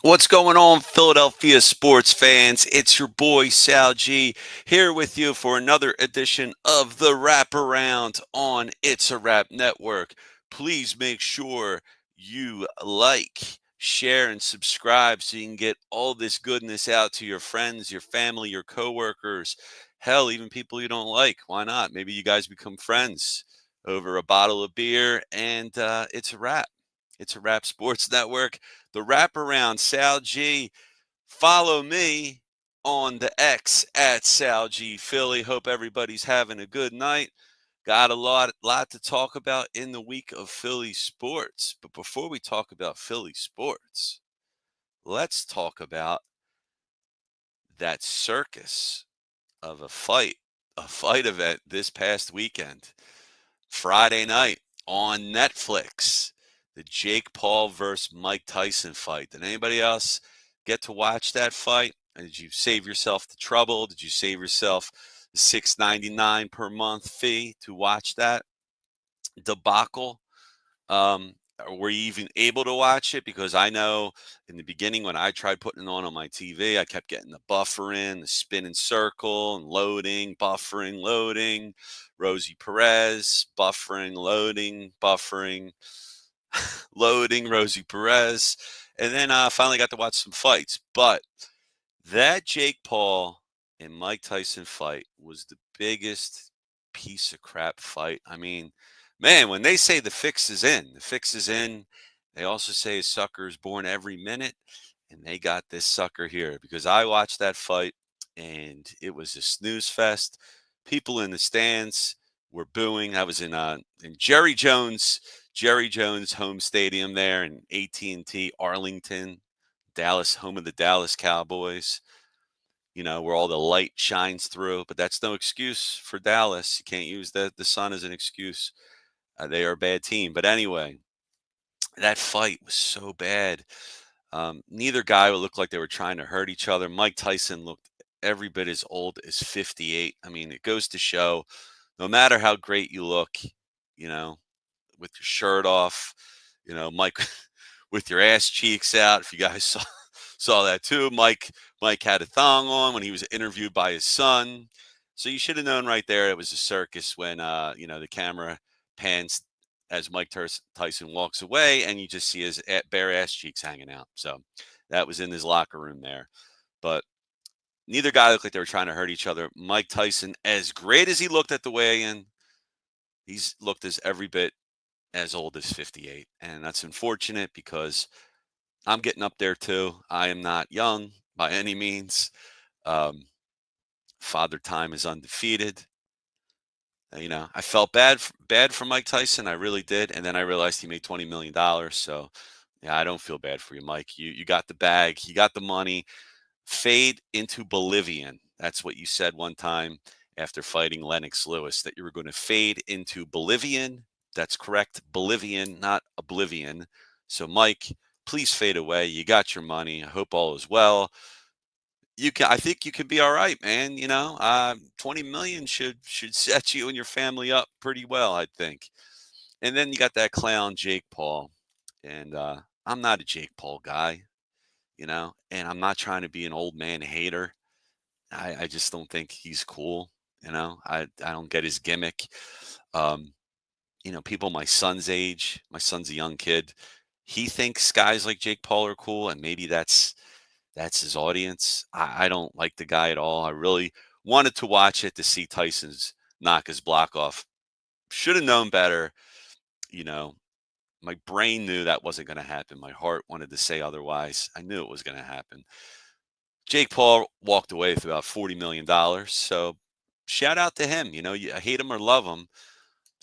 What's going on, Philadelphia sports fans? It's your boy SalG here with you for another edition of the Wraparound on It's a Wrap Network. Please make sure you like, share, and subscribe so you can get all this goodness out to your friends, your family, your coworkers, hell, even people you don't like. Why not? Maybe you guys become friends over a bottle of beer, and it's a wrap. It's a Wrap Sports Network, the Wraparound. SalG, follow me on the X at SalG Philly. Hope everybody's having a good night. Got a lot to talk about in the week of Philly sports. But before we talk about Philly sports, let's talk about that circus of a fight event this past weekend. Friday night on Netflix, the Jake Paul versus Mike Tyson fight. Did anybody else get to watch that fight? And did you save yourself the trouble? Did you save yourself the $6.99 per month fee to watch that debacle? Um, were you even able to watch it? Because I know in the beginning when I tried putting it on my TV, I kept getting the buffering, the spinning circle, and loading, buffering, loading. Rosie Perez, buffering, loading, buffering, loading, Rosie Perez. And then I finally got to watch some fights. But that Jake Paul and Mike Tyson fight was the biggest piece of crap fight. I mean, man, when they say the fix is in, the fix is in. They also say a sucker is born every minute, and they got this sucker here because I watched that fight and it was a snooze fest. People in the stands were booing. I was in Jerry Jones home stadium there in AT&T Arlington, Dallas, home of the Dallas Cowboys, where all the light shines through. But that's no excuse for Dallas. You can't use the sun as an excuse. They are a bad team. But anyway, that fight was so bad. Neither guy would look like they were trying to hurt each other. Mike Tyson looked every bit as old as 58. I mean, it goes to show no matter how great you look, you know, with your shirt off, Mike with your ass cheeks out. If you guys saw that too, Mike had a thong on when he was interviewed by his son. So you should have known right there it was a circus when the camera pans as Tyson walks away, and you just see his bare ass cheeks hanging out. So that was in his locker room there. But neither guy looked like they were trying to hurt each other. Mike Tyson, as great as he looked at the weigh-in, he's looked as every bit as old as 58. And that's unfortunate because I'm getting up there too. I am not young by any means. Um, Father Time is undefeated. I felt bad for Mike Tyson. I really did. And then I realized he made $20 million. So, yeah, I don't feel bad for you, Mike. You got the bag, you got the money. Fade into Bolivian. That's what you said one time after fighting Lennox Lewis, that you were going to fade into Bolivian. That's correct. Bolivian, not oblivion. So, Mike, please fade away. You got your money. I hope all is well. I think you can be all right, man. 20 million should set you and your family up pretty well, I think. And then you got that clown Jake Paul, and I'm not a Jake Paul guy, and I'm not trying to be an old man hater. I just don't think he's cool. I don't get his gimmick. Um, People my son's age, my son's a young kid. He thinks guys like Jake Paul are cool, and maybe that's his audience. I don't like the guy at all. I really wanted to watch it to see Tyson's knock his block off. Should have known better. You know, my brain knew that wasn't going to happen. My heart wanted to say otherwise. I knew it was going to happen. Jake Paul walked away with about $40 million. So shout out to him. You hate him or love him.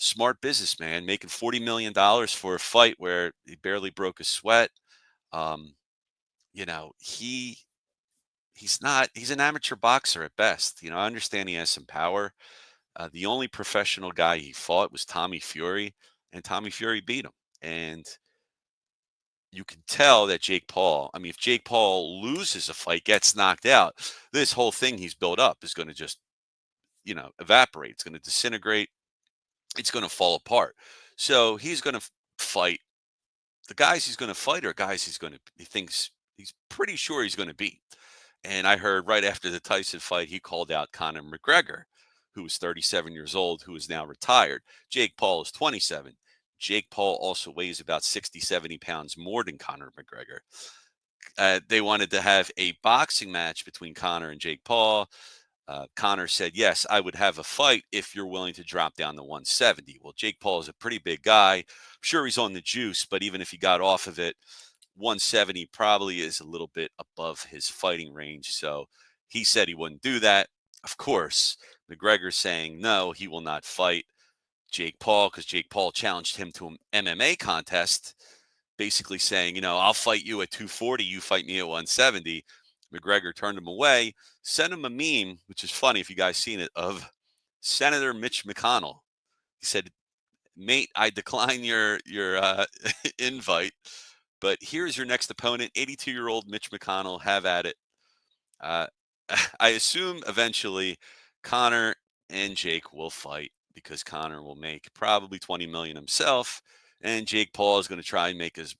Smart businessman making $40 million for a fight where he barely broke a sweat. Um, you know, he he's an amateur boxer at best. I understand he has some power. The only professional guy he fought was Tommy Fury, and Tommy Fury beat him. And you can tell that Jake Paul, I mean, if Jake Paul loses a fight, gets knocked out, this whole thing he's built up is going to just, evaporate. It's going to disintegrate. It's going to fall apart. So he's going to fight. The guys he's going to fight are guys he thinks he's pretty sure he's going to beat. And I heard right after the Tyson fight, he called out Conor McGregor, who was 37 years old, who is now retired. Jake Paul is 27. Jake Paul also weighs about 60, 70 pounds more than Conor McGregor. They wanted to have a boxing match between Conor and Jake Paul. Conor said, yes, I would have a fight if you're willing to drop down to 170. Well, Jake Paul is a pretty big guy. I'm sure he's on the juice, but even if he got off of it, 170 probably is a little bit above his fighting range. So he said he wouldn't do that. Of course, McGregor's saying no, he will not fight Jake Paul because Jake Paul challenged him to an MMA contest, basically saying, I'll fight you at 240, you fight me at 170. McGregor turned him away, sent him a meme, which is funny if you guys seen it, of Senator Mitch McConnell. He said, mate, I decline your invite, but here's your next opponent, 82-year-old Mitch McConnell. Have at it. Uh, I assume eventually Conor and Jake will fight because Conor will make probably 20 million himself, and Jake Paul is going to try and make as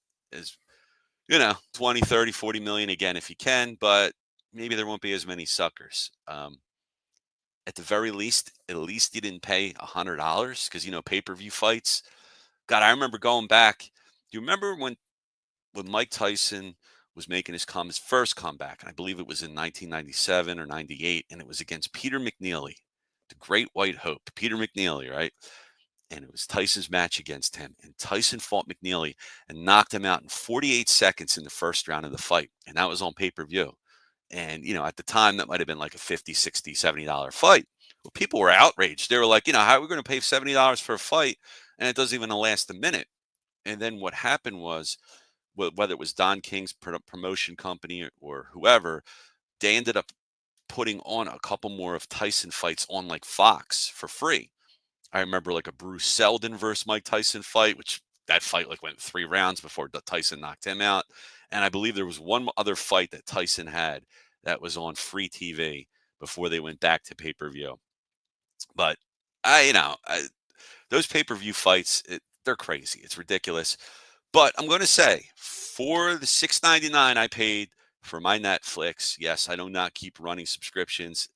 20, 30, 40 million again if he can, but maybe there won't be as many suckers. At the very least, at least he didn't pay $100 because pay-per-view fights. God, I remember going back. Do you remember when Mike Tyson was making his first comeback? And I believe it was in 1997 or 98, and it was against Peter McNeely, the Great White Hope. Peter McNeely, right? And it was Tyson's match against him. And Tyson fought McNeely and knocked him out in 48 seconds in the first round of the fight. And that was on pay-per-view. And, at the time, that might have been like a $50, $60, $70 fight. Well, people were outraged. They were like, how are we going to pay $70 for a fight? And it doesn't even last a minute. And then what happened was, whether it was Don King's promotion company or whoever, they ended up putting on a couple more of Tyson fights on like Fox for free. I remember like a Bruce Seldon versus Mike Tyson fight, which that fight like went 3 rounds before Tyson knocked him out. And I believe there was one other fight that Tyson had that was on free TV before they went back to pay-per-view. But those pay-per-view fights, they're crazy. It's ridiculous. But I'm going to say, for the $6.99 I paid for my Netflix, yes, I do not keep running subscriptions.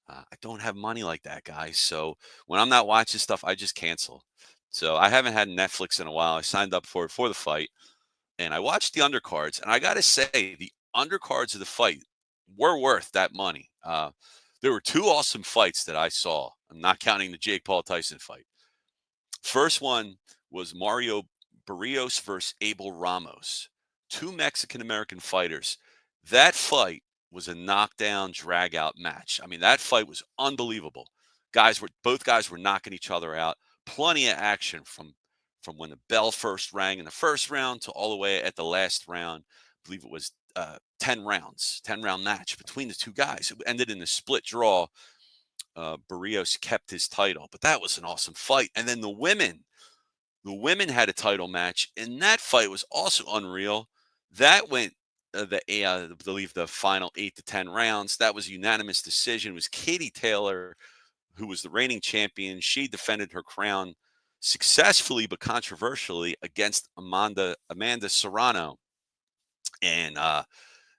I don't have money like that, guys. So when I'm not watching stuff, I just cancel. So I haven't had Netflix in a while. I signed up for it for the fight, and I watched the undercards. And I got to say, the undercards of the fight were worth that money. There were 2 awesome fights that I saw. I'm not counting the Jake Paul Tyson fight. First one was Mario Barrios versus Abel Ramos, 2 Mexican-American fighters. That fight was a knockdown, drag-out match. I mean, that fight was unbelievable. Both guys were knocking each other out. Plenty of action from when the bell first rang in the first round to all the way at the last round. I believe it was 10 rounds, 10-round match between the 2 guys. It ended in a split draw. Barrios kept his title, but that was an awesome fight. And then the women had a title match, and that fight was also unreal. That went I believe the final 8 to 10 rounds. That was a unanimous decision. It was Katie Taylor, who was the reigning champion. She defended her crown successfully but controversially against Amanda Serrano. And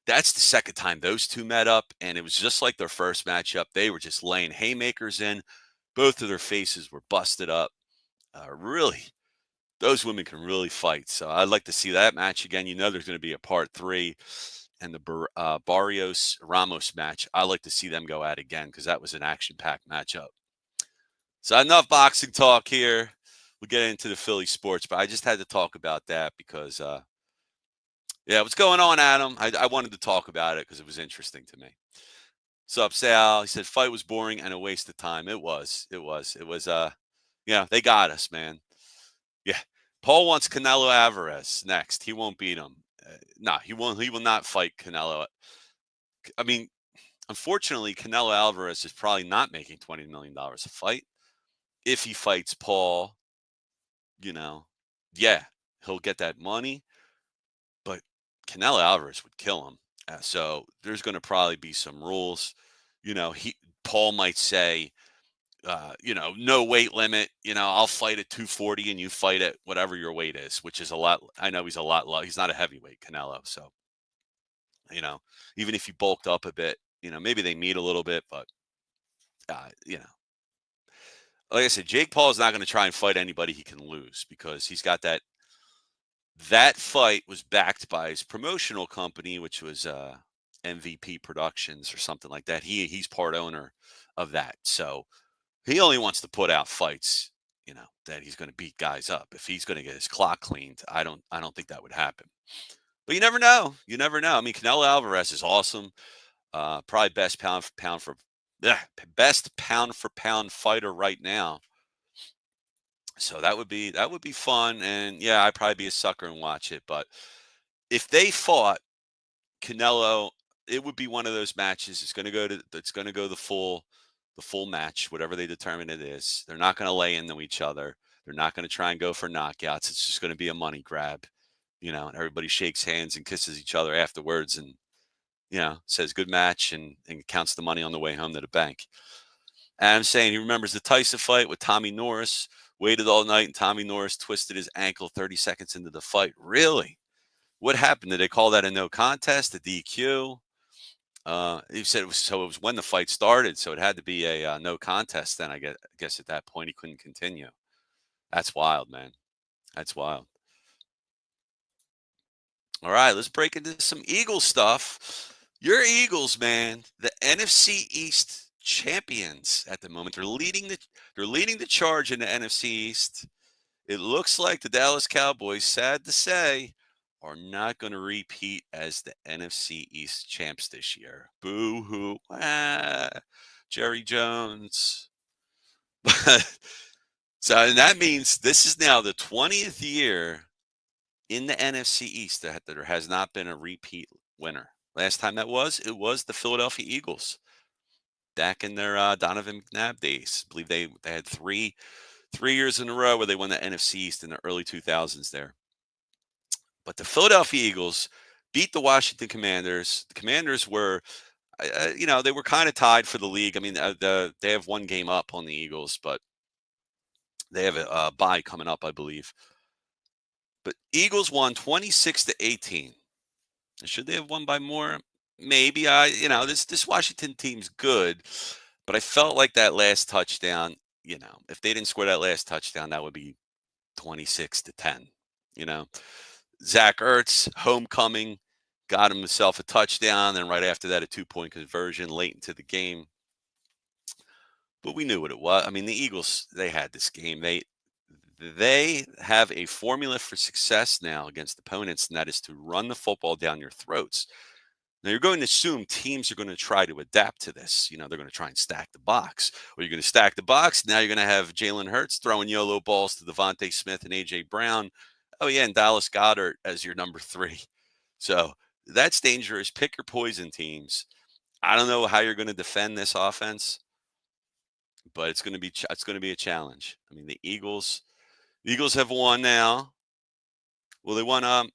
that's the second time those 2 met up, and it was just like their first matchup. They were just laying haymakers in. Both of their faces were busted up. Really, those women can really fight. So I'd like to see that match again. There's going to be a part 3, and the Barrios Ramos match. I'd like to see them go at again because that was an action-packed matchup. So enough boxing talk here. We'll get into the Philly sports, but I just had to talk about that because, what's going on, Adam? I wanted to talk about it because it was interesting to me. Sup, Sal? He said, fight was boring and a waste of time. It was, they got us, man. Yeah. Paul wants Canelo Alvarez next. He won't beat him. No, he won't. He will not fight Canelo. I mean, unfortunately, Canelo Alvarez is probably not making $20 million a fight. If he fights Paul, he'll get that money. But Canelo Alvarez would kill him. So there's going to probably be some rules. Paul might say, no weight limit. I'll fight at 240 and you fight at whatever your weight is, which is a lot. I know he's a lot low. He's not a heavyweight, Canelo. So You know, even if you bulked up a bit, maybe they meet a little bit, but like I said, Jake Paul is not going to try and fight anybody he can lose because he's got that. That fight was backed by his promotional company, which was MVP Productions or something like that. He's part owner of that, so he only wants to put out fights, that he's going to beat guys up. If he's going to get his clock cleaned, I don't think that would happen. But you never know. You never know. I mean, Canelo Alvarez is awesome. Probably best pound for pound fighter right now. So that would be fun, and yeah, I'd probably be a sucker and watch it. But if they fought Canelo, it would be one of those matches. It's going to go the full match, whatever they determine it is. They're not going to lay into each other. They're not going to try and go for knockouts. It's just going to be a money grab, and everybody shakes hands and kisses each other afterwards, and says good match and counts the money on the way home to the bank. And I'm saying he remembers the Tyson fight with Tommy Norris. Waited all night, and Tommy Norris twisted his ankle 30 seconds into the fight. Really? What happened? Did they call that a no contest, a DQ? He said it was when the fight started, so it had to be a no contest. Then I guess at that point he couldn't continue. That's wild, man. That's wild. All right, let's break into some Eagles stuff. Your Eagles, man, the NFC East champions at the moment. They're leading the charge in the NFC East. It looks like the Dallas Cowboys, sad to say, are not going to repeat as the NFC East champs this year. Boo hoo. Jerry Jones. So and that means this is now the 20th year in the NFC East that there has not been a repeat winner. Last time it was the Philadelphia Eagles back in their Donovan McNabb days. I believe they had three years in a row where they won the NFC East in the early 2000s there. But the Philadelphia Eagles beat the Washington Commanders. The Commanders were, they were kind of tied for the league. I mean, they have one game up on the Eagles, but they have a bye coming up, I believe. But Eagles won 26-18. Should they have won by more? Maybe. This Washington team's good, but I felt like that last touchdown, if they didn't score that last touchdown, that would be 26-10. Zach Ertz, homecoming, got himself a touchdown, and right after that, a 2-point conversion late into the game. But we knew what it was. I mean, the Eagles, they had this game. They have a formula for success now against opponents, and that is to run the football down your throats. Now, you're going to assume teams are going to try to adapt to this. They're going to try and stack the box. Or you're going to stack the box. Now you're going to have Jalen Hurts throwing YOLO balls to Devontae Smith and A.J. Brown. Oh, yeah, and Dallas Goedert as your number 3. So that's dangerous. Pick your poison teams. I don't know how you're going to defend this offense, but it's going to be a challenge. I mean, the Eagles have won now. Well, they won.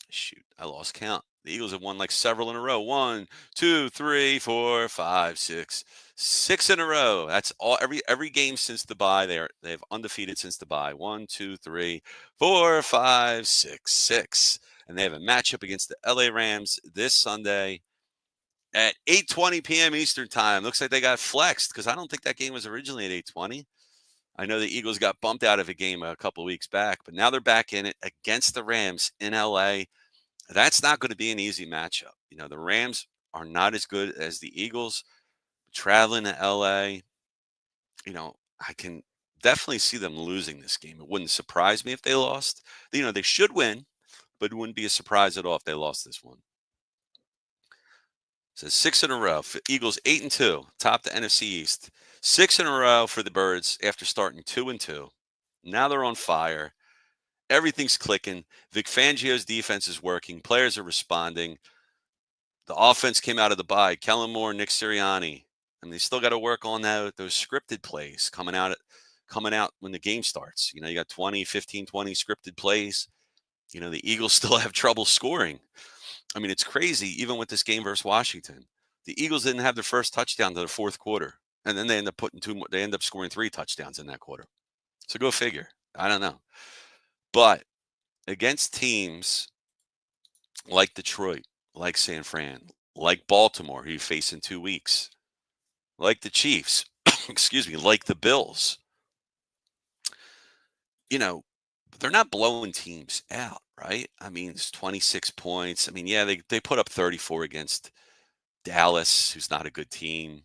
Shoot, I lost count. The Eagles have won like several in a row. 1, 2, 3, 4, 5, 6. 6 in a row. That's all. Every game since the bye. They've undefeated since the bye. 1, 2, 3, 4, 5, 6, 6. And they have a matchup against the LA Rams this Sunday at 8:20 p.m. Eastern time. Looks like they got flexed because I don't think that game was originally at 8:20. I know the Eagles got bumped out of a game a couple of weeks back, but now they're back in it against the Rams in LA. That's not going to be an easy matchup. The Rams are not as good as the Eagles. Traveling to LA, I can definitely see them losing this game. It wouldn't surprise me if they lost. They should win, but it wouldn't be a surprise at all if they lost this one. So 6 in a row. For Eagles 8-2, top the NFC East. 6 in a row for the Birds after starting 2-2. Now they're on fire. Everything's clicking. Vic Fangio's defense is working. Players are responding. The offense came out of the bye. Kellen Moore, Nick Sirianni. And they still got to work on those scripted plays coming out when the game starts. You got 20, 15, 20 scripted plays. The Eagles still have trouble scoring. I mean, it's crazy. Even with this game versus Washington, the Eagles didn't have their first touchdown to the fourth quarter. And then they end up scoring 3 touchdowns in that quarter. So go figure. I don't know. But against teams like Detroit, like San Fran, like Baltimore, who you face in 2 weeks, like the Chiefs, excuse me, like the Bills. You know, they're not blowing teams out, right? I mean, it's 26 points. I mean, yeah, they put up 34 against Dallas, who's not a good team.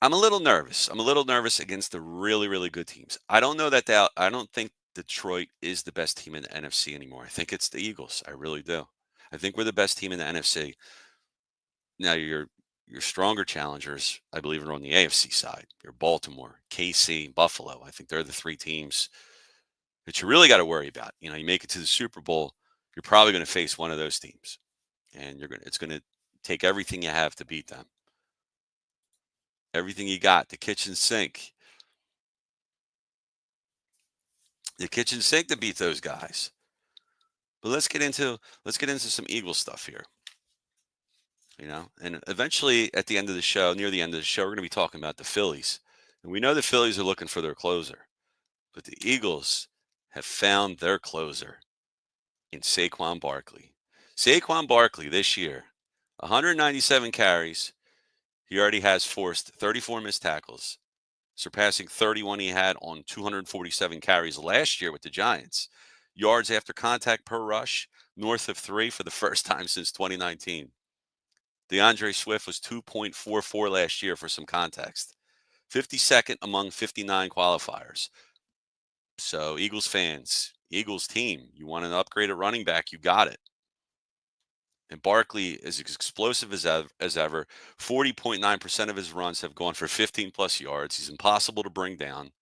I'm a little nervous. I'm a little nervous against the really, really good teams. I don't know that I don't think Detroit is the best team in the NFC anymore. I think it's the Eagles. I really do. I think we're the best team in the NFC. Now your stronger challengers, I believe, are on the AFC side. You're Baltimore, KC, Buffalo. I think they're the three teams that you really got to worry about. You know, you make it to the Super Bowl, you're probably going to face one of those teams, and it's going to take everything you have to beat them. Everything you got, the kitchen sink to beat those guys. But let's get into some Eagle stuff here. You know, and eventually at the end of the show, near the end of the show, we're going to be talking about the Phillies, and we know the Phillies are looking for their closer, but the Eagles have found their closer in Saquon Barkley. Saquon Barkley this year, 197 carries. He already has forced 34 missed tackles, surpassing 31 he had on 247 carries last year with the Giants. Yards after contact per rush, north of 3 for the first time since 2019. DeAndre Swift was 2.44 last year for some context. 52nd among 59 qualifiers. So, Eagles fans, Eagles team, you want an upgraded running back, you got it. And Barkley is as explosive as ever. 40.9% of his runs have gone for 15 plus yards. He's impossible to bring down.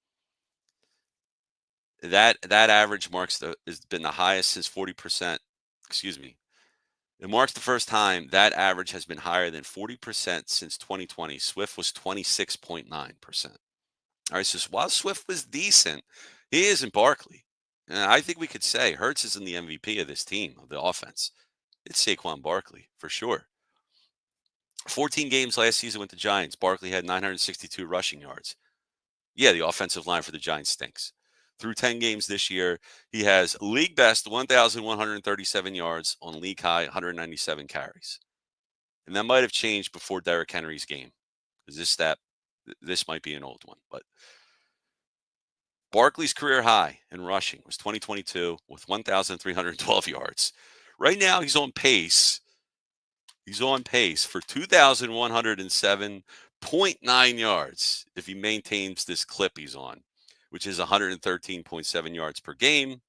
That average has been the highest since 40%. Excuse me. It marks the first time that average has been higher than 40% since 2020. Swift was 26.9%. All right, so while Swift was decent, he isn't Barkley. And I think we could say Hurts isn't the MVP of this team, of the offense. It's Saquon Barkley, for sure. 14 games last season with the Giants. Barkley had 962 rushing yards. Yeah, the offensive line for the Giants stinks. Through 10 games this year, he has league best 1,137 yards on league high 197 carries. And that might have changed before Derrick Henry's game. Because this might be an old one. But Barkley's career high in rushing was 2022 with 1,312 yards. Right now, he's on pace. He's on pace for 2,107.9 yards if he maintains this clip he's on, which is 113.7 yards per game.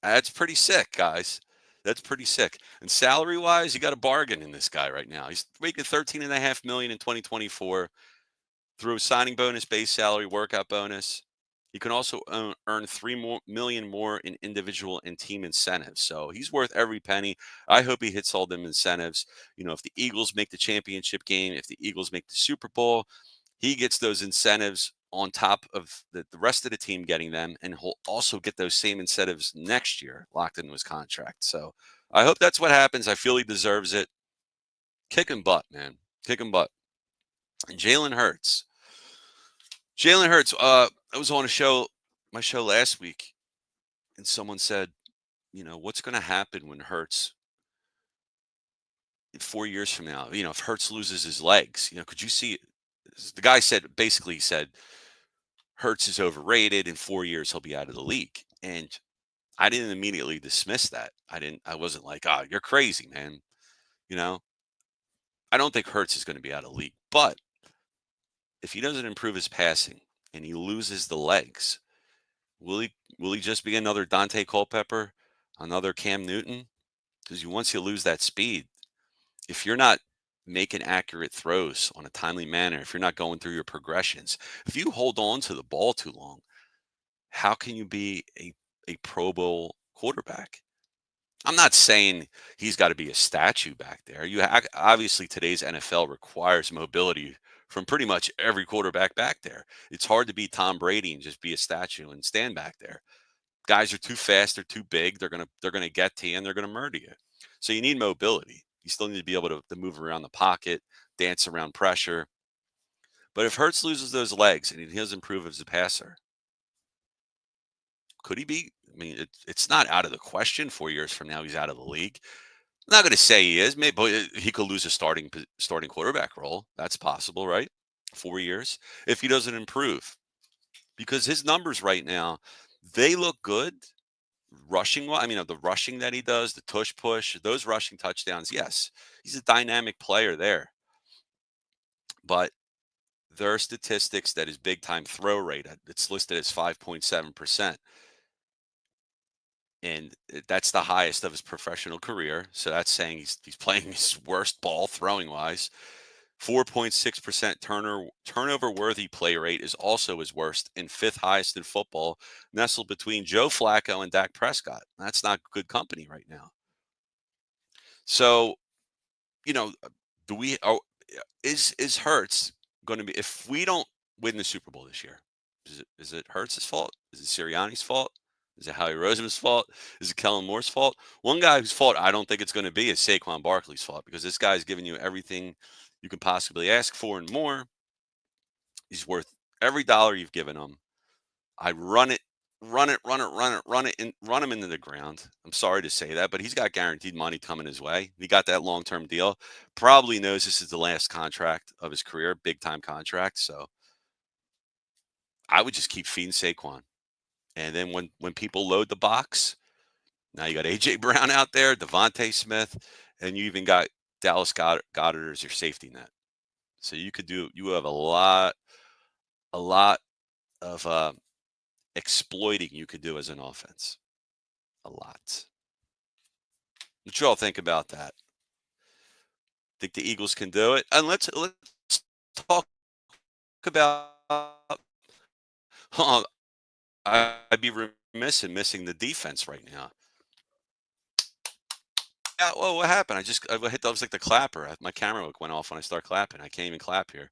That's pretty sick, guys. That's pretty sick. And salary-wise, you got a bargain in this guy right now. He's making $13.5 million in 2024 through a signing bonus, base salary, workout bonus. He can also earn $3 million more in individual and team incentives. So he's worth every penny. I hope he hits all them incentives. You know, if the Eagles make the championship game, if the Eagles make the Super Bowl, he gets those incentives on top of the rest of the team getting them, and he'll also get those same incentives next year locked into his contract. So I hope that's what happens. I feel he deserves it. Kicking butt, man. Kicking butt. And Jalen Hurts. I was on my show last week, and someone said, you know, what's going to happen when Hurts in 4 years from now? You know, if Hurts loses his legs, you know, could you see? The guy basically said, Hurts is overrated. In 4 years, he'll be out of the league. And I didn't immediately dismiss that. I wasn't like, oh, you're crazy, man. You know, I don't think Hurts is going to be out of the league. But if he doesn't improve his passing and he loses the legs, will he just be another Dante Culpepper, another Cam Newton? Because once you lose that speed, if you're not making accurate throws on a timely manner, if you're not going through your progressions, if you hold on to the ball too long, how can you be a Pro Bowl quarterback? I'm not saying he's got to be a statue back there. Obviously today's NFL requires mobility from pretty much every quarterback back there. It's hard to be Tom Brady and just be a statue and stand back there. Guys are too fast, they're too big, they're gonna get to you and they're gonna murder you. So you need mobility. You still need to be able to move around the pocket, dance around pressure. But if Hurts loses those legs and he doesn't improve as a passer, Could he be? I mean, it's not out of the question. 4 years from now, he's out of the league. I'm not going to say he is. Maybe but he could lose a starting quarterback role. That's possible, right? 4 years if he doesn't improve, because his numbers right now, they look good rushing. I mean, of the rushing that he does, the tush push, those rushing touchdowns. Yes, he's a dynamic player there, but there are statistics that his big time throw rate, it's listed as 5.7%. And that's the highest of his professional career. So that's saying he's playing his worst ball throwing wise. 4.6% turnover worthy play rate is also his worst and fifth highest in football, nestled between Joe Flacco and Dak Prescott. That's not good company right now. So, you know, do we are is Hurts going to be, if we don't win the Super Bowl this year? Is it Hurts' fault? Is it Sirianni's fault? Is it Howie Roseman's fault? Is it Kellen Moore's fault? One guy whose fault I don't think it's going to be is Saquon Barkley's fault, because this guy's giving you everything you can possibly ask for and more. He's worth every dollar you've given him. I run it, run it, run it, run it, run it, and run him into the ground. I'm sorry to say that, but he's got guaranteed money coming his way. He got that long-term deal. Probably knows this is the last contract of his career, big time contract. So I would just keep feeding Saquon. And then when people load the box, now you got AJ Brown out there, Devontae Smith, and you even got Dallas Goddard as your safety net. So you have a lot of exploiting you could do as an offense. A lot. What you all think about that? Think the Eagles can do it? And let's talk about. I'd be remiss in missing the defense right now. Yeah, well, what happened? I hit that was like the clapper. My camera went off when I start clapping. I can't even clap here.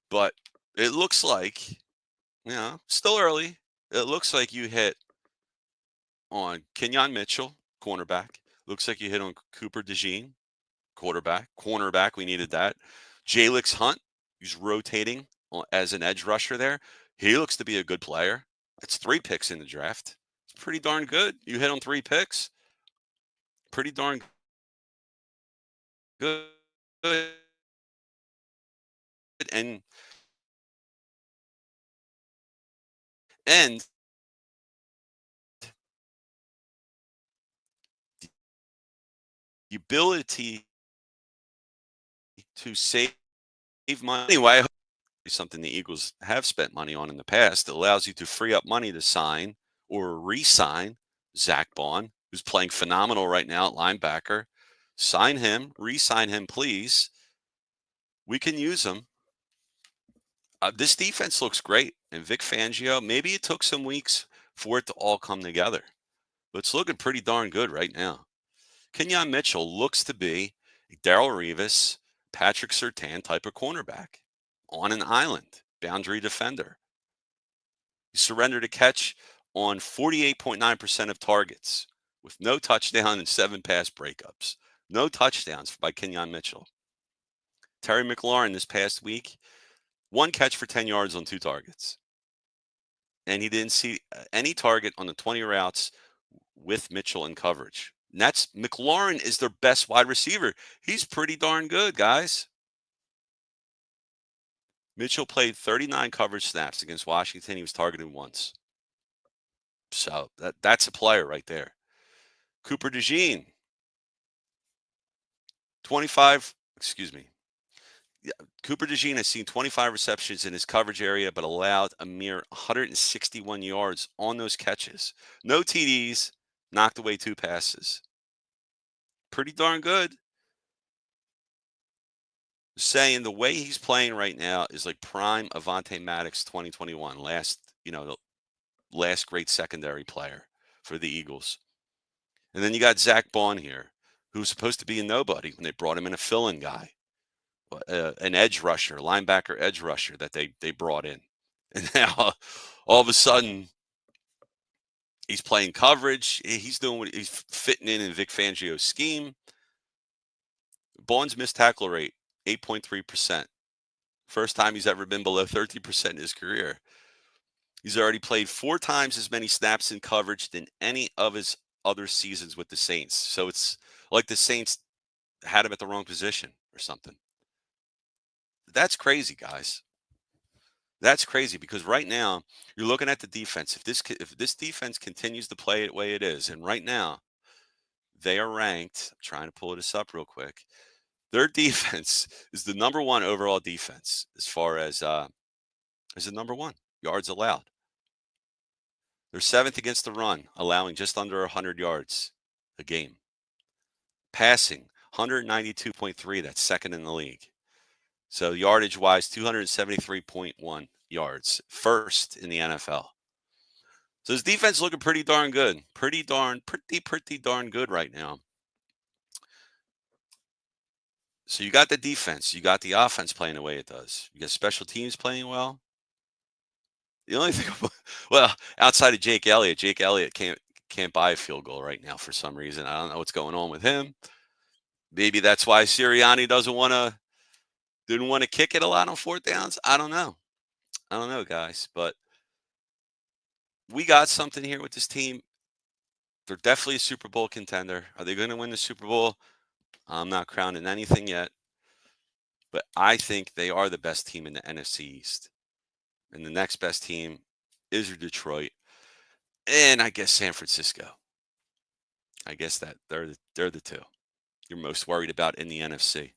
But it looks like, still early. It looks like you hit on Kenyon Mitchell, cornerback. Looks like you hit on Cooper DeJean, cornerback. We needed that. Jalix Hunt, who's rotating as an edge rusher there. He looks to be a good player. It's 3 picks in the draft. It's pretty darn good. You hit on 3 picks. Pretty darn good. And and the ability to save money. Anyway, something the Eagles have spent money on in the past. It allows you to free up money to sign or re-sign Zach Bond, who's playing phenomenal right now at linebacker. Sign him, re-sign him, please. We can use him. This defense looks great. And Vic Fangio, maybe it took some weeks for it to all come together, but it's looking pretty darn good right now. Kenyon Mitchell looks to be a Darrell Revis, Patrick Surtain type of cornerback on an island, boundary defender. He surrendered a catch on 48.9% of targets with no touchdown and 7 pass breakups. No touchdowns by Kenyon Mitchell. Terry McLaurin this past week, 1 catch for 10 yards on 2 targets. And he didn't see any target on the 20 routes with Mitchell in coverage. And that's McLaurin is their best wide receiver. He's pretty darn good, guys. Mitchell played 39 coverage snaps against Washington. He was targeted once. So that's a player right there. Cooper DeJean, 25, excuse me. Cooper DeJean has seen 25 receptions in his coverage area, but allowed a mere 161 yards on those catches. No TDs, knocked away 2 passes. Pretty darn good. Saying the way he's playing right now is like prime Avonte Maddox 2021, last great secondary player for the Eagles. And then you got Zach Bond here, who's supposed to be a nobody when they brought him in, a fill-in guy, an edge rusher, linebacker edge rusher that they brought in. And now all of a sudden he's playing coverage. He's doing what he's fitting in Vic Fangio's scheme. Bond's missed tackle rate, 8.3%. First time he's ever been below 30% in his career. He's already played 4 times as many snaps in coverage than any of his other seasons with the Saints. So it's like the Saints had him at the wrong position or something. That's crazy, guys. That's crazy because right now you're looking at the defense. If this defense continues to play the way it is, and right now they are ranked. I'm trying to pull this up real quick. Their defense is the number one overall defense as the number one yards allowed. They're seventh against the run, allowing just under 100 yards a game. Passing 192.3. That's second in the league. So yardage wise, 273.1 yards, first in the NFL. So his defense looking pretty darn good. Pretty darn good right now. So you got the defense, you got the offense playing the way it does. You got special teams playing well. The only thing, well, outside of Jake Elliott can't buy a field goal right now for some reason. I don't know what's going on with him. Maybe that's why Sirianni didn't want to kick it a lot on fourth downs. I don't know. I don't know, guys, but we got something here with this team. They're definitely a Super Bowl contender. Are they going to win the Super Bowl? I'm not crowning anything yet, but I think they are the best team in the NFC East. And the next best team is Detroit, and I guess San Francisco. I guess that they're the two you're most worried about in the NFC.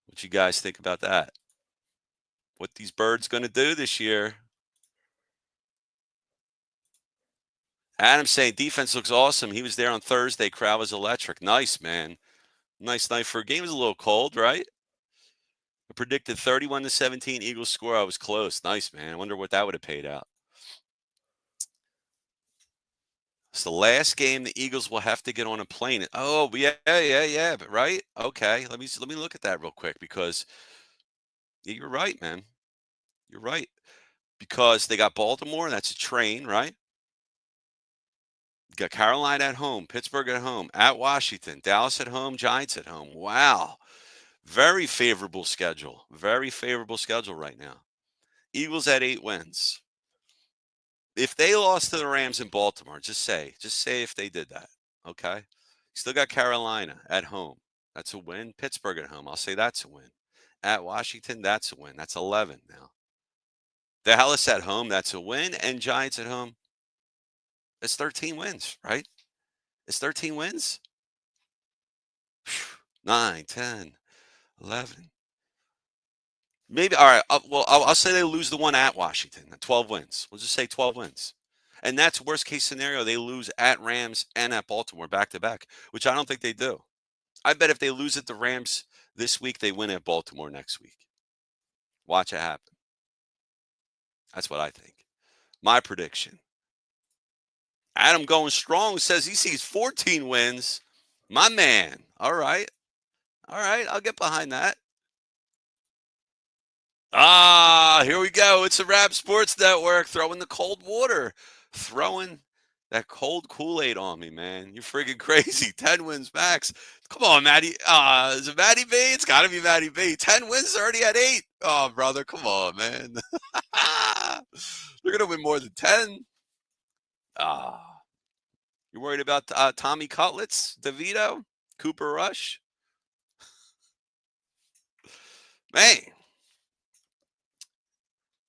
What you guys think about that? What these birds going to do this year? Adam's saying defense looks awesome. He was there on Thursday. Crowd was electric. Nice, man. Nice night for a game. It was a little cold, right? I predicted 31-17 Eagles score. I was close. Nice, man. I wonder what that would have paid out. It's the last game the Eagles will have to get on a plane. Oh, yeah. But right? Okay. Let me look at that real quick because you're right, man. You're right. Because they got Baltimore, that's a train, right? You got Carolina at home, Pittsburgh at home, at Washington, Dallas at home, Giants at home. Wow. Very favorable schedule. Very favorable schedule right now. Eagles at 8 wins. If they lost to the Rams in Baltimore, just say if they did that, okay? Still got Carolina at home. That's a win. Pittsburgh at home. I'll say that's a win. At Washington, that's a win. That's 11 now. Dallas at home, that's a win. And Giants at home, it's 13 wins, right? It's 13 wins. 9, 10, 11. Maybe, all right. I'll say they lose the one at Washington. 12 wins. We'll just say 12 wins. And that's worst case scenario. They lose at Rams and at Baltimore back to back, which I don't think they do. I bet if they lose at the Rams this week, they win at Baltimore next week. Watch it happen. That's what I think. My prediction. Adam going strong says he sees 14 wins. My man. All right. I'll get behind that. Here we go. It's a Rap Sports Network throwing the cold water. Throwing that cold Kool-Aid on me, man. You're freaking crazy. 10 wins max. Come on, Matty. Is it Matty B? It's got to be Matty B. 10 wins already at 8. Oh, brother. Come on, man. They're going to win more than 10. You're worried about Tommy Cutlets, DeVito, Cooper Rush? Man.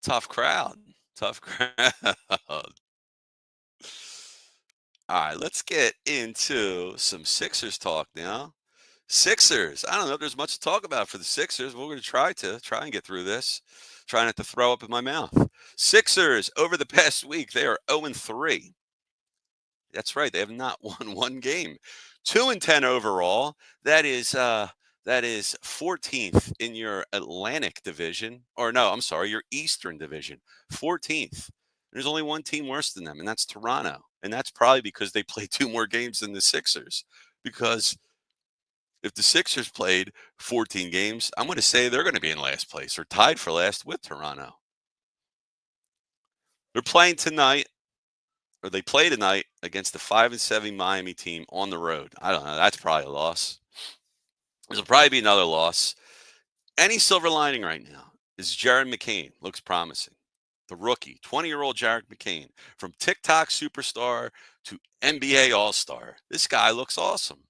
Tough crowd. All right, let's get into some Sixers talk now. Sixers. I don't know if there's much to talk about for the Sixers. We're going to try and get through this. Try not to throw up in my mouth. Sixers, over the past week, they are 0-3. That's right. They have not won one game. 2-10 overall. That is 14th in your Atlantic division. Or no, I'm sorry, your Eastern division. 14th. There's only one team worse than them, and that's Toronto. And that's probably because they played 2 more games than the Sixers. Because if the Sixers played 14 games, I'm going to say they're going to be in last place or tied for last with Toronto. They're playing tonight, or they play tonight against the 5-7 Miami team on the road. I don't know. That's probably a loss. There'll probably be another loss. Any silver lining right now is Jared McCain. Looks promising. The rookie, 20-year-old Jared McCain, from TikTok superstar to NBA All-Star. This guy looks awesome.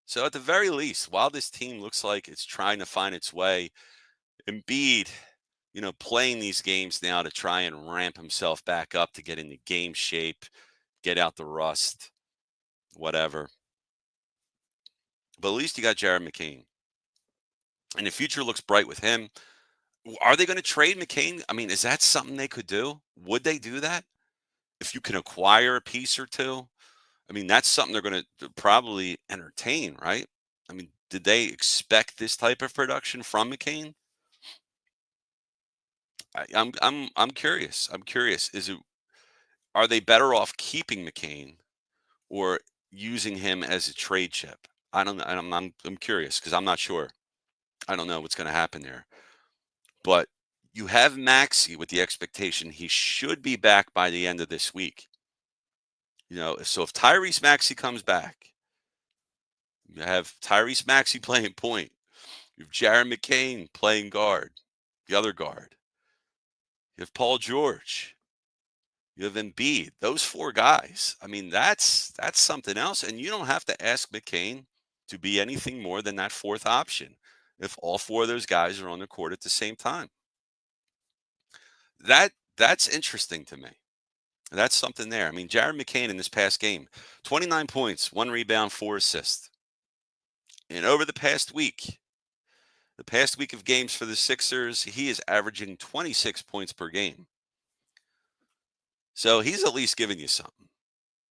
So at the very least, while this team looks like it's trying to find its way, Embiid, playing these games now to try and ramp himself back up to get into game shape, get out the rust, whatever. But at least you got Jared McCain. And the future looks bright with him. Are they going to trade McCain? I mean, is that something they could do? Would they do that? If you can acquire a piece or two? I mean, that's something they're going to probably entertain, right? I mean, did they expect this type of production from McCain? I'm curious. I'm curious. Are they better off keeping McCain or using him as a trade chip? I don't know. I'm curious because I'm not sure. I don't know what's going to happen there. But you have Maxi with the expectation he should be back by the end of this week. So if Tyrese Maxey comes back, you have Tyrese Maxey playing point. You have Jared McCain playing guard, the other guard. You have Paul George. You have Embiid. Those four guys. I mean, that's something else. And you don't have to ask McCain to be anything more than that fourth option if all four of those guys are on the court at the same time. That's interesting to me. That's something there. I mean, Jared McCain in this past game, 29 points, 1 rebound, 4 assists. And over the past week of games for the Sixers, he is averaging 26 points per game. So he's at least giving you something.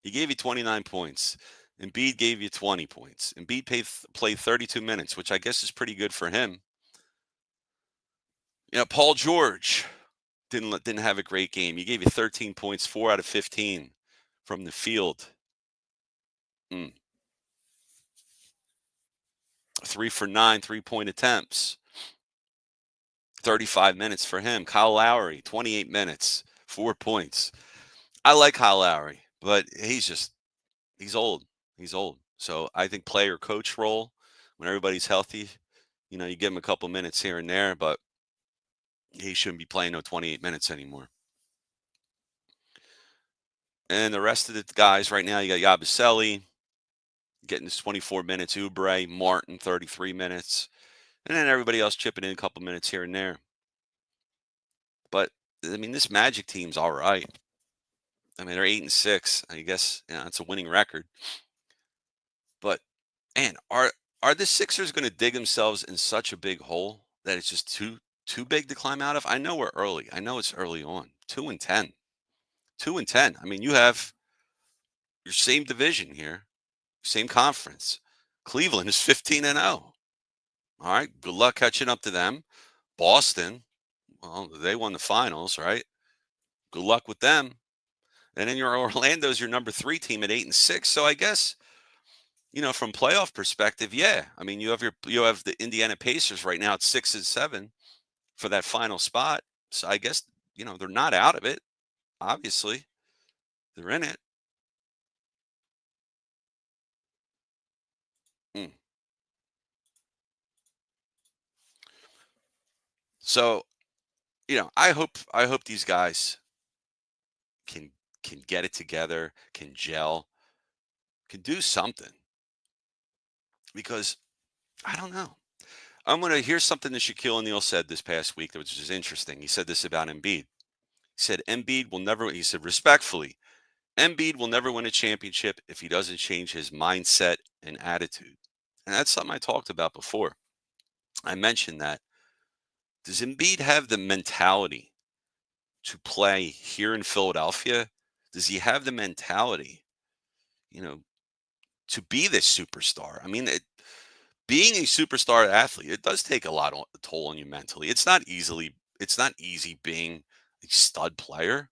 He gave you 29 points. Embiid gave you 20 points. Embiid played 32 minutes, which I guess is pretty good for him. Paul George didn't have a great game. He gave you 13 points, 4 out of 15 from the field. 3 for 9 3-point attempts. 35 minutes for him. Kyle Lowry, 28 minutes, 4 points. I like Kyle Lowry, but he's old. He's old. So I think player coach role when everybody's healthy, you give him a couple minutes here and there, but he shouldn't be playing no 28 minutes anymore. And the rest of the guys right now, you got Yabusele getting his 24 minutes, Oubre, Martin, 33 minutes, and then everybody else chipping in a couple minutes here and there. But, I mean, this Magic team's all right. I mean, they're 8-6. I guess it's a winning record. But, man, are the Sixers going to dig themselves in such a big hole that it's just too big to climb out of? I know we're early. I know it's early on. 2-10. 2-10. I mean, you have your same division here, same conference. Cleveland is 15-0. All right, good luck catching up to them. Boston, well, they won the finals, right? Good luck with them. And then your Orlando's your number 3 team at 8-6. So I guess, from playoff perspective, yeah. I mean, you have the Indiana Pacers right now at 6-7 for that final spot. So I guess, they're not out of it. Obviously, they're in it. Mm. So, I hope these guys can get it together, can gel, can do something. Because I don't know. Here's something that Shaquille O'Neal said this past week, which is interesting. He said this about Embiid. He said he said respectfully, Embiid will never win a championship if he doesn't change his mindset and attitude. And that's something I talked about before. I mentioned that. Does Embiid have the mentality to play here in Philadelphia? Does he have the mentality, you know, to be this superstar? I mean, being a superstar athlete, it does take a lot of toll on you mentally. It's not easy being a stud player.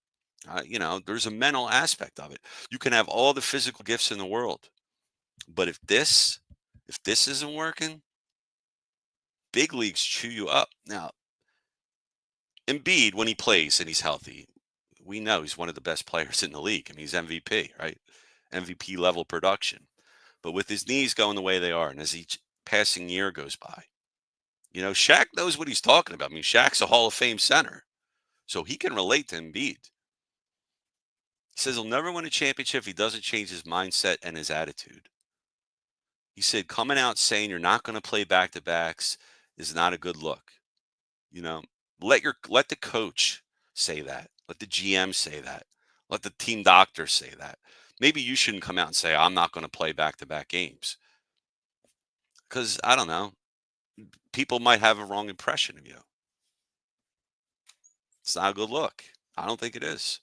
There's a mental aspect of it. You can have all the physical gifts in the world, but if this isn't working, big leagues chew you up. Now, Embiid, when he plays and he's healthy, we know he's one of the best players in the league. I mean, he's MVP, right? MVP level production. But with his knees going the way they are, and as each passing year goes by, You know, Shaq knows what he's talking about. I mean, Shaq's a Hall of Fame center, so he can relate to Embiid. He says he'll never win a championship if he doesn't change his mindset and his attitude. He said coming out saying you're not going to play back to backs is not a good look. You know, let the coach say that. Let the GM say that. Let the team doctor say that. Maybe you shouldn't come out and say I'm not going to play back to back games because I don't know. People might have a wrong impression of you. It's not a good look. I don't think it is.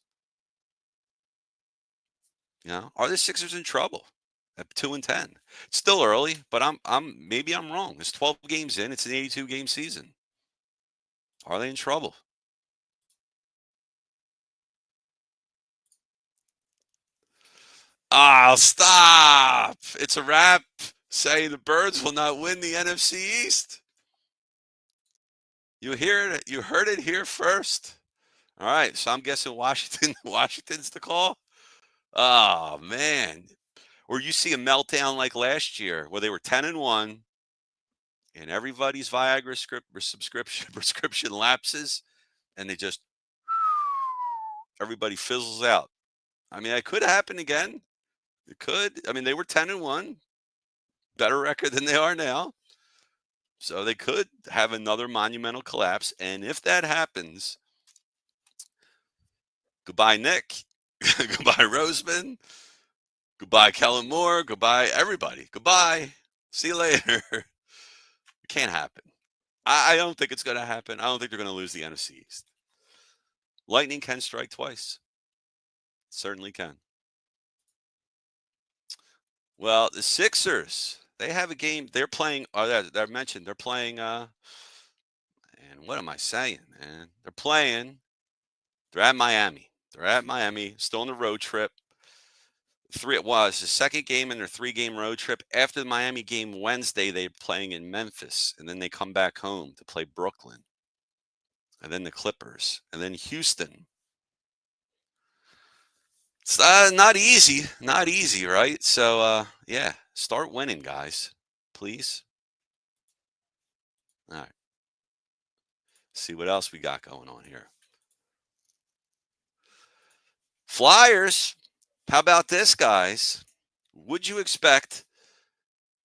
You know, are the Sixers in trouble at 2-10? It's still early, but maybe I'm wrong. It's 12 games in. It's an 82 game season. Are they in trouble? Ah, stop! It's a wrap. Saying the Birds will not win the NFC East. You hear it? You heard it here first. All right, so I'm guessing Washington. Washington's the call. Oh man, or you see a meltdown like last year where they were 10-1, and everybody's Viagra subscription prescription lapses, and they just everybody fizzles out. I mean, it could happen again. It could. I mean, they were 10-1, better record than they are now. So they could have another monumental collapse. And if that happens, goodbye, Nick. Goodbye, Roseman. Goodbye, Kellen Moore. Goodbye, everybody. Goodbye. See you later. It can't happen. I don't think it's going to happen. I don't think they're going to lose the NFC East. Lightning can strike twice. Certainly can. Well, the Sixers, they have a game. They're playing, I mentioned, they're playing, and what am I saying, man? They're at Miami. They're at Miami, still on the road trip. It was the second game in their 3-game road trip. After the Miami game Wednesday, they're playing in Memphis, and then they come back home to play Brooklyn, and then the Clippers, and then Houston. It's not easy, right? So, yeah, start winning, guys, please. All right, see what else we got going on here. Flyers. How about this, guys? Would you expect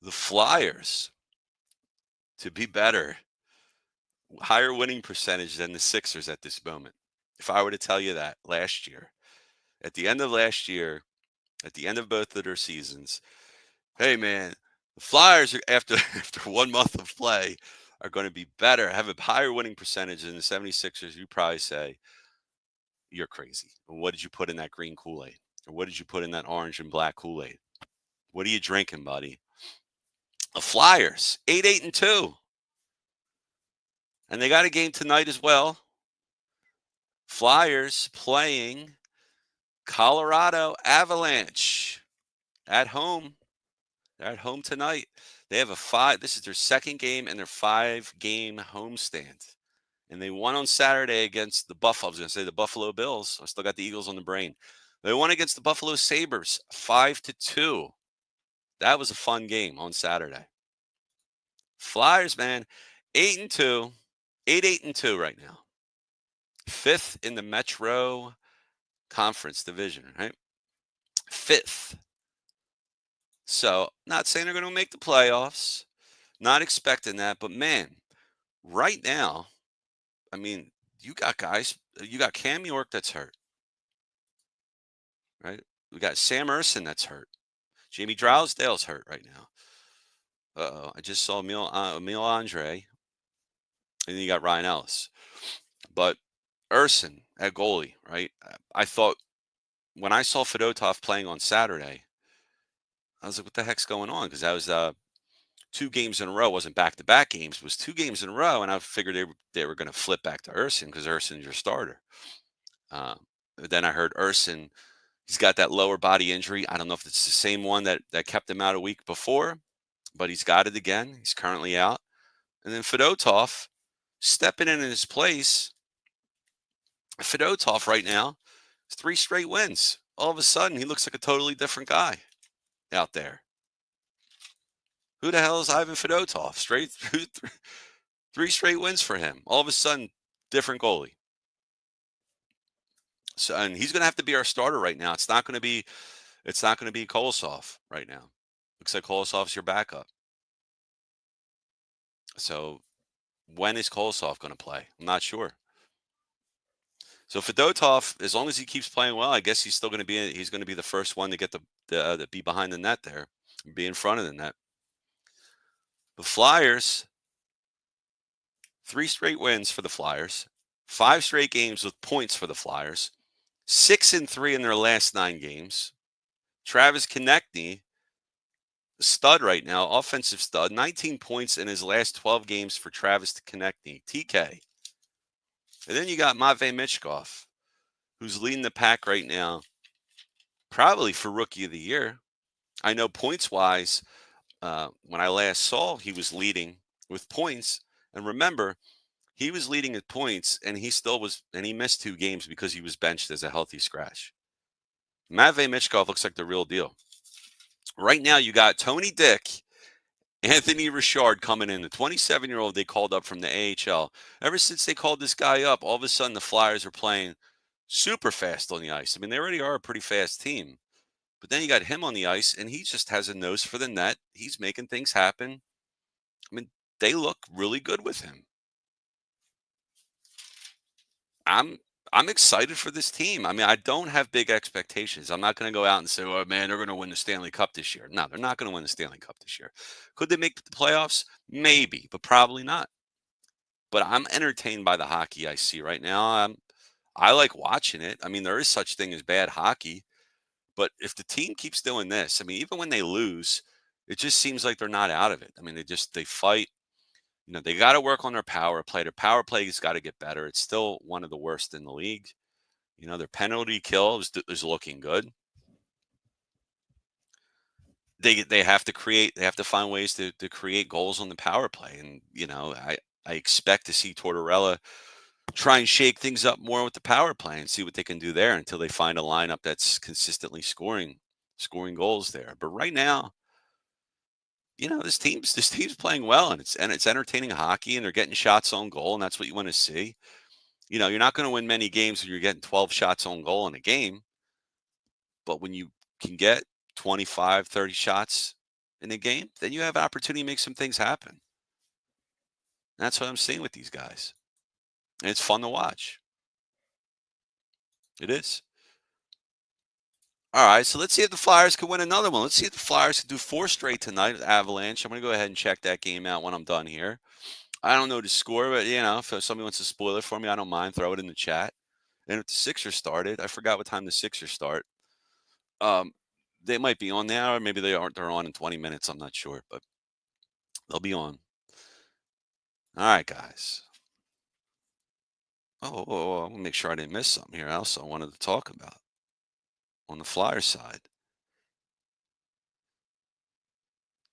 the Flyers to be better, higher winning percentage than the Sixers at this moment? If I were to tell you that last year, at the end of last year, at the end of both of their seasons, hey man, the Flyers are after 1 month of play are going to be better, have a higher winning percentage than the 76ers, you probably say, you're crazy. What did you put in that green Kool-Aid? Or what did you put in that orange and black Kool-Aid? What are you drinking, buddy? The Flyers, 8-2. And they got a game tonight as well. Flyers playing Colorado Avalanche at home. They're at home tonight. They have this is their second game in their 5-game homestand. And they won on Saturday against the Buffalo. I was going to say the Buffalo Bills. I still got the Eagles on the brain. They won against the Buffalo Sabres 5-2. That was a fun game on Saturday. Flyers, man, 8-2, 8-2 right now. 5th in the Metro Conference Division, right? 5th. So, not saying they're going to make the playoffs, not expecting that, but man, right now, I mean, you got Cam York that's hurt, right? We got Sam Urson that's hurt. Jamie Drowsdale's hurt right now. I just saw Emil Andre, and then you got Ryan Ellis. But Urson at goalie, right? I thought when I saw Fedotov playing on Saturday, I was like, what the heck's going on? Because that was 2 games in a row. It wasn't back-to-back games. It was 2 games in a row, and I figured they were going to flip back to Urson because Urson's your starter. But then I heard Urson, he's got that lower body injury. I don't know if it's the same one that kept him out a week before, but he's got it again. He's currently out. And then Fedotov stepping in his place. Fedotov right now is 3 straight wins. All of a sudden, he looks like a totally different guy out there. Who the hell is Ivan Fedotov? Straight through. 3 straight wins for him. All of a sudden, different goalie. So, and he's going to have to be our starter right now. It's not going to be Kolosov right now. Looks like Kolosov's your backup. So when is Kolosov going to play? I'm not sure. So Fedotov, as long as he keeps playing well, I guess he's still going to be. He's going to be the first one to get the be behind the net there, be in front of the net. The Flyers, 3 straight wins for the Flyers, 5 straight games with points for the Flyers, 6-3 in their last 9 games. Travis Konechny, a stud right now, offensive stud, 19 points in his last 12 games for Travis Konechny, TK. And then you got Matvei Michkov, who's leading the pack right now, probably for Rookie of the Year. I know points-wise, when I last saw, he was leading with points. And remember, he was leading at points, and he missed 2 games because he was benched as a healthy scratch. Matvei Michkov looks like the real deal. Right now, you got Tony Dick, Anthony Richard coming in, the 27-year-old they called up from the AHL. Ever since they called this guy up, all of a sudden the Flyers are playing super fast on the ice. I mean, they already are a pretty fast team. But then you got him on the ice, and he just has a nose for the net. He's making things happen. I mean, they look really good with him. I'm I'm excited for this team. I mean, I don't have big expectations. I'm not going to go out and say, "Oh man, they're going to win the Stanley Cup this year." No, they're not going to win the Stanley Cup this year. Could they make the playoffs? Maybe, but probably not. But I'm entertained by the hockey I see right now. I like watching it. I mean, there is such thing as bad hockey, but if the team keeps doing this, I mean, even when they lose, it just seems like they're not out of it. I mean, they fight. You know, they got to work on their power play. Their power play has got to get better. It's still one of the worst in the league. You know, their penalty kill is looking good. They have to create. They have to find ways to create goals on the power play. And you know, I expect to see Tortorella try and shake things up more with the power play and see what they can do there until they find a lineup that's consistently scoring goals there. But right now, you know, this team's playing well, and it's entertaining hockey, and they're getting shots on goal, and that's what you want to see. You know, you're not going to win many games when you're getting 12 shots on goal in a game, but when you can get 25, 30 shots in a game, then you have an opportunity to make some things happen. And that's what I'm seeing with these guys. And it's fun to watch. It is. All right, so let's see if the Flyers can win another one. Let's see if the Flyers can do 4 straight tonight at Avalanche. I'm going to go ahead and check that game out when I'm done here. I don't know the score, but, you know, if somebody wants to spoil it for me, I don't mind. Throw it in the chat. And if the Sixers started, I forgot what time the Sixers start. Um, they might be on now, or maybe they aren't. They're on in 20 minutes. I'm not sure, but they'll be on. All right, guys. I want to make sure I didn't miss something here else I wanted to talk about on the Flyer side.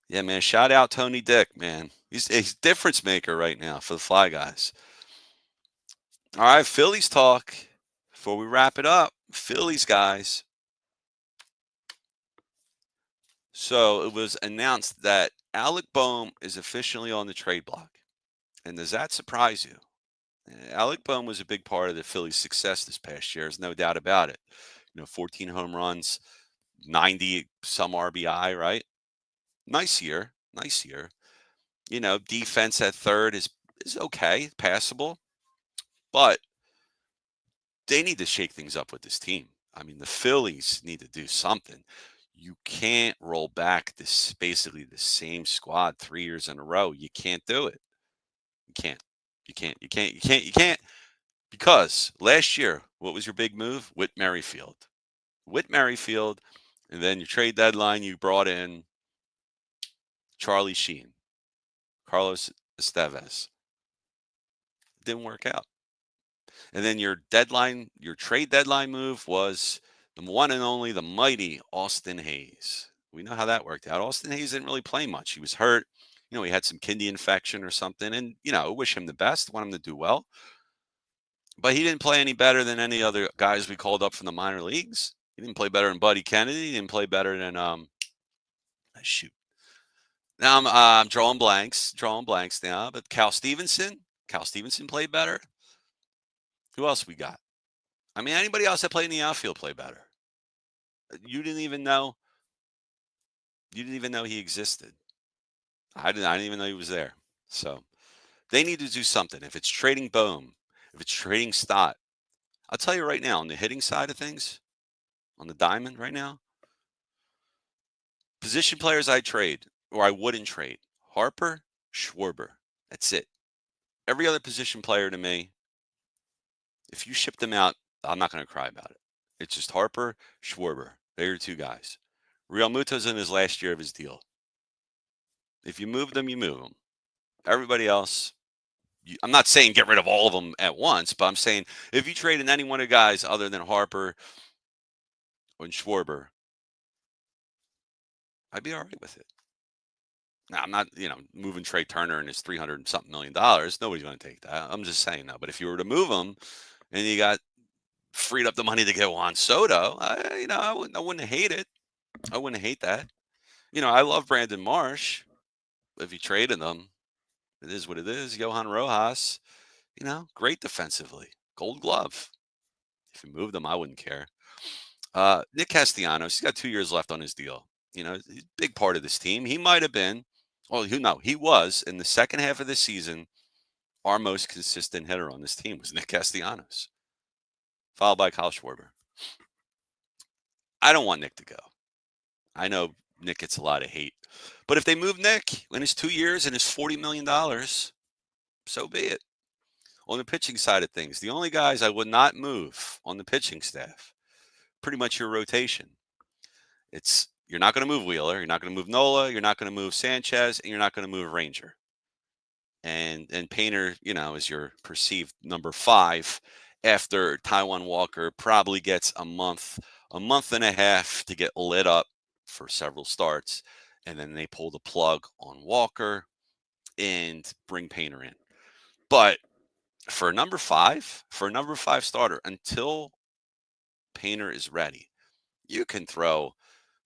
Yeah, man. Shout out Tony Dick, man. He's a difference maker right now for the Fly guys. All right, Phillies talk. Before we wrap it up, Phillies guys. So it was announced that Alec Boehm is officially on the trade block. And does that surprise you? Alec Boehm was a big part of the Phillies' success this past year. There's no doubt about it. You know, 14 home runs, 90 some RBI, right? Nice year. Nice year. You know, defense at third is okay, passable, but they need to shake things up with this team. I mean, the Phillies need to do something. You can't roll back this basically the same squad 3 years in a row. You can't do it. You can't. You can't. Because last year, what was your big move? Whit Merrifield. Whit Merrifield, and then your trade deadline, you brought in Charlie Sheen, Carlos Estevez. Didn't work out. And then your trade deadline move was the one and only, the mighty Austin Hayes. We know how that worked out. Austin Hayes didn't really play much. He was hurt. You know, he had some kidney infection or something. And, you know, I wish him the best, want him to do well. But he didn't play any better than any other guys we called up from the minor leagues. He didn't play better than Buddy Kennedy. He didn't play better than shoot. Now I'm drawing blanks now. But Cal Stevenson played better. Who else we got? I mean, anybody else that played in the outfield played better. You didn't even know. You didn't even know he existed. I didn't even know he was there. So they need to do something. If it's trading Bohm, if it's trading Stott, I'll tell you right now on the hitting side of things, on the diamond right now, position players I trade or I wouldn't trade: Harper, Schwarber. That's it. Every other position player to me, if you ship them out, I'm not going to cry about it. It's just Harper, Schwarber. They're your two guys. Real Muto's in his last year of his deal. If you move them, you move them. Everybody else, I'm not saying get rid of all of them at once, but I'm saying if you trade in any one of the guys other than Harper and Schwarber, I'd be all right with it. Now, I'm not, moving Trey Turner and his 300 and something million dollars. Nobody's going to take that. I'm just saying that. But if you were to move him and you got freed up the money to get Juan Soto, I wouldn't hate it. I wouldn't hate that. I love Brandon Marsh. If you traded them, it is what it is. Johan Rojas, great defensively. Gold glove. If you moved them, I wouldn't care. Nick Castellanos, he's got 2 years left on his deal. He's a big part of this team. He might have been, he was in the second half of the season, our most consistent hitter on this team was Nick Castellanos, followed by Kyle Schwarber. I don't want Nick to go. I know Nick gets a lot of hate. But if they move Nick in his 2 years and his $40 million, so be it. On the pitching side of things, the only guys I would not move on the pitching staff, pretty much your rotation. You're not going to move Wheeler, you're not going to move Nola, you're not going to move Sanchez, and you're not going to move Ranger. And Painter, is your perceived number 5 after Taijuan Walker probably gets a month and a half to get lit up for several starts, and then they pull the plug on Walker and bring Painter in. But for a number 5 starter, until Painter is ready, you can throw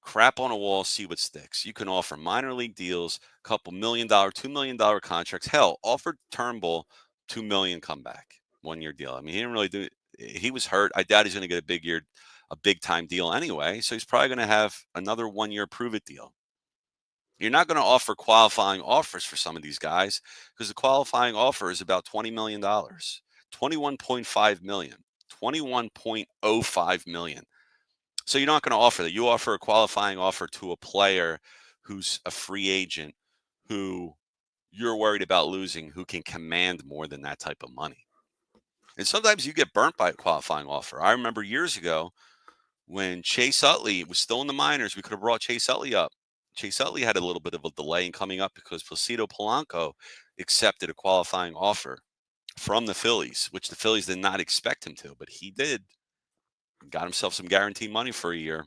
crap on a wall, see what sticks. You can offer minor league deals, a couple $1 million, $2 million contracts. Hell, offered Turnbull $2 million comeback, 1-year deal. I mean, he didn't really do. He was hurt. I doubt he's going to get a big time deal anyway. So he's probably going to have another 1-year prove it deal. You're not going to offer qualifying offers for some of these guys because the qualifying offer is about $20 million, $21.5 million, $21.05 million. So you're not going to offer that. You offer a qualifying offer to a player who's a free agent who you're worried about losing, who can command more than that type of money. And sometimes you get burnt by a qualifying offer. I remember years ago when Chase Utley was still in the minors, we could have brought Chase Utley up. Chase Utley had a little bit of a delay in coming up because Placido Polanco accepted a qualifying offer from the Phillies, which the Phillies did not expect him to, but he did. Got himself some guaranteed money for a year.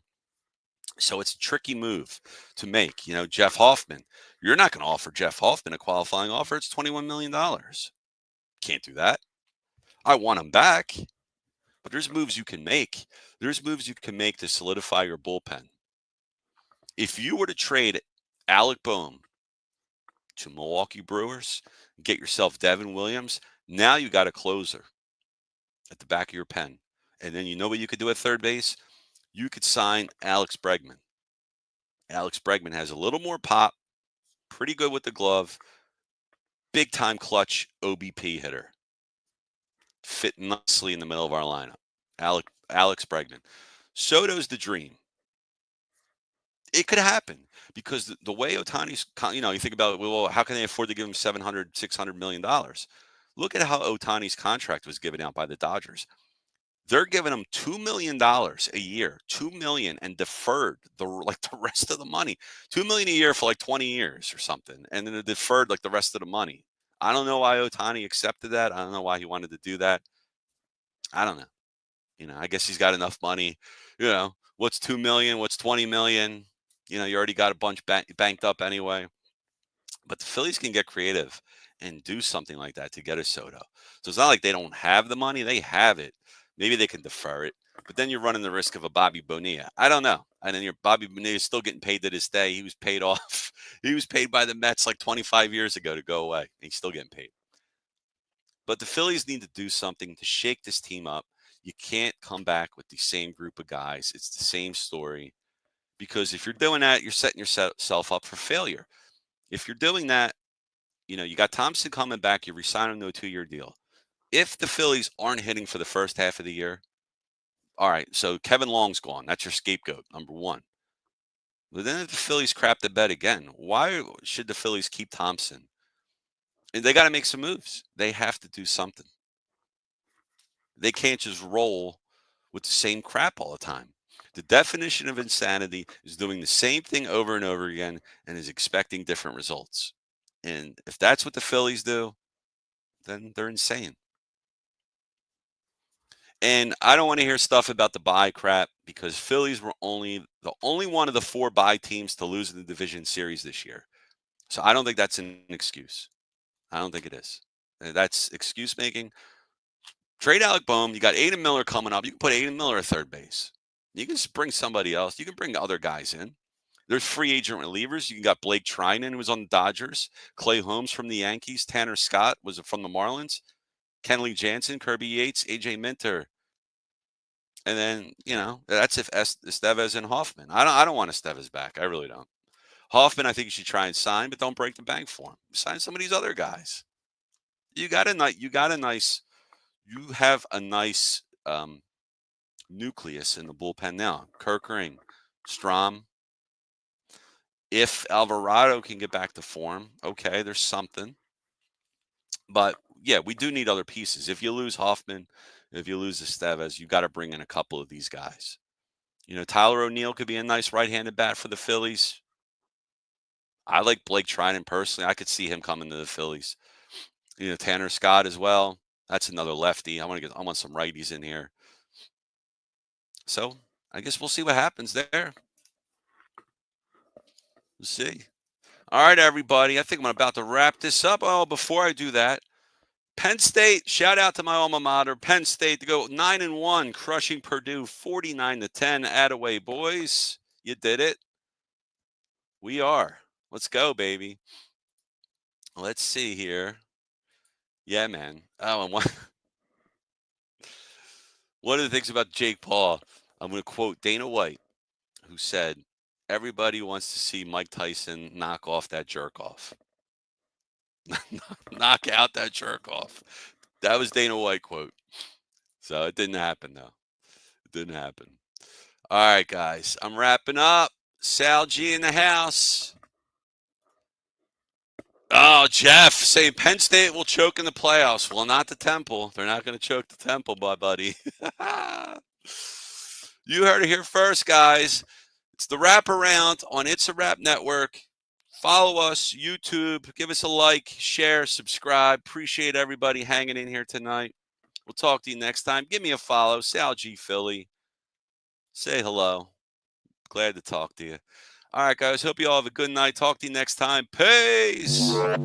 So it's a tricky move to make. Jeff Hoffman, you're not going to offer Jeff Hoffman a qualifying offer. It's $21 million. Can't do that. I want him back, but there's moves you can make. There's moves you can make to solidify your bullpen. If you were to trade Alec Bohm to Milwaukee Brewers, get yourself Devin Williams, now you got a closer at the back of your pen. And then you know what you could do at third base? You could sign Alex Bregman. Alex Bregman has a little more pop, pretty good with the glove, big time clutch OBP hitter. Fit nicely in the middle of our lineup. Alex Bregman. Soto's the dream. It could happen because the way Ohtani's, you think about, well, how can they afford to give him $600 million? Look at how Ohtani's contract was given out by the Dodgers. They're giving him $2 million a year, $2 million, and deferred the rest of the money. $2 million a year for 20 years or something, and then deferred the rest of the money. I don't know why Ohtani accepted that. I don't know why he wanted to do that. I don't know. I guess he's got enough money. What's 2 million? What's 20 million? You already got a bunch banked up anyway. But the Phillies can get creative and do something like that to get a Soto. So it's not like they don't have the money. They have it. Maybe they can defer it. But then you're running the risk of a Bobby Bonilla. I don't know. And then your Bobby Bonilla is still getting paid to this day. He was paid off. He was paid by the Mets like 25 years ago to go away. He's still getting paid. But the Phillies need to do something to shake this team up. You can't come back with the same group of guys. It's the same story. Because if you're doing that, you're setting yourself up for failure. If you're doing that, you got Thompson coming back. You're resigning him to a 2-year deal. If the Phillies aren't hitting for the first half of the year, all right, so Kevin Long's gone. That's your scapegoat, number one. But then if the Phillies crap the bed again, why should the Phillies keep Thompson? And they got to make some moves. They have to do something. They can't just roll with the same crap all the time. The definition of insanity is doing the same thing over and over again and is expecting different results. And if that's what the Phillies do, then they're insane. And I don't want to hear stuff about the bye crap because Phillies were the only one of the 4 bye teams to lose in the division series this year. So I don't think that's an excuse. I don't think it is. That's excuse making. Trade Alec Bohm. You got Aiden Miller coming up. You can put Aiden Miller at third base. You can just bring somebody else. You can bring other guys in. There's free agent relievers. You got Blake Trinan, who was on the Dodgers. Clay Holmes from the Yankees. Tanner Scott was from the Marlins. Kenley Jansen, Kirby Yates, AJ Minter. And then, that's if Estevez and Hoffman. I don't want Estevez back. I really don't. Hoffman, I think you should try and sign, but don't break the bank for him. Sign some of these other guys. You have a nice nucleus in the bullpen now. Kerkering, Strom. If Alvarado can get back to form, okay, there's something. But yeah, we do need other pieces. If you lose Hoffman, if you lose Estevez, you got to bring in a couple of these guys. Tyler O'Neill could be a nice right-handed bat for the Phillies. I like Blake Trinan personally. I could see him coming to the Phillies. Tanner Scott as well. That's another lefty. I want some righties in here. So I guess we'll see what happens there. We'll see. All right, everybody. I think I'm about to wrap this up. Oh, before I do that, Penn State, shout out to my alma mater, Penn State, to go 9-1, crushing Purdue 49-10. Attaway, boys. You did it. We are. Let's go, baby. Let's see here. Yeah, man. Oh, and one of the things about Jake Paul, I'm going to quote Dana White, who said, everybody wants to see Mike Tyson knock off that jerk off. Knock out that jerk off. That was Dana White quote. So it didn't happen, though. It didn't happen. All right, guys. I'm wrapping up. SalG in the house. Oh, Jeff saying Penn State will choke in the playoffs. Well, not the Temple. They're not going to choke the Temple, buddy. You heard it here first, guys. It's the Wraparound on It's a Wrap Network. Follow us, YouTube. Give us a like, share, subscribe. Appreciate everybody hanging in here tonight. We'll talk to you next time. Give me a follow. SalG Philly. Say hello. Glad to talk to you. All right, guys. Hope you all have a good night. Talk to you next time. Peace. I've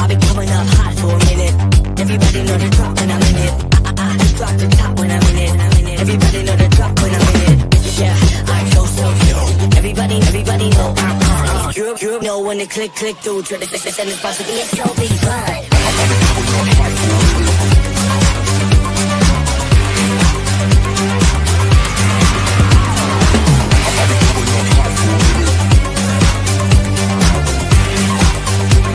been coming up hot for a minute. Everybody know the drop when I'm in it. I just drop the top when I'm in it. Everybody know the drop when I'm in it. Yeah, I go so yo. Everybody know you know when the click through. Try to send this box to be a so big run.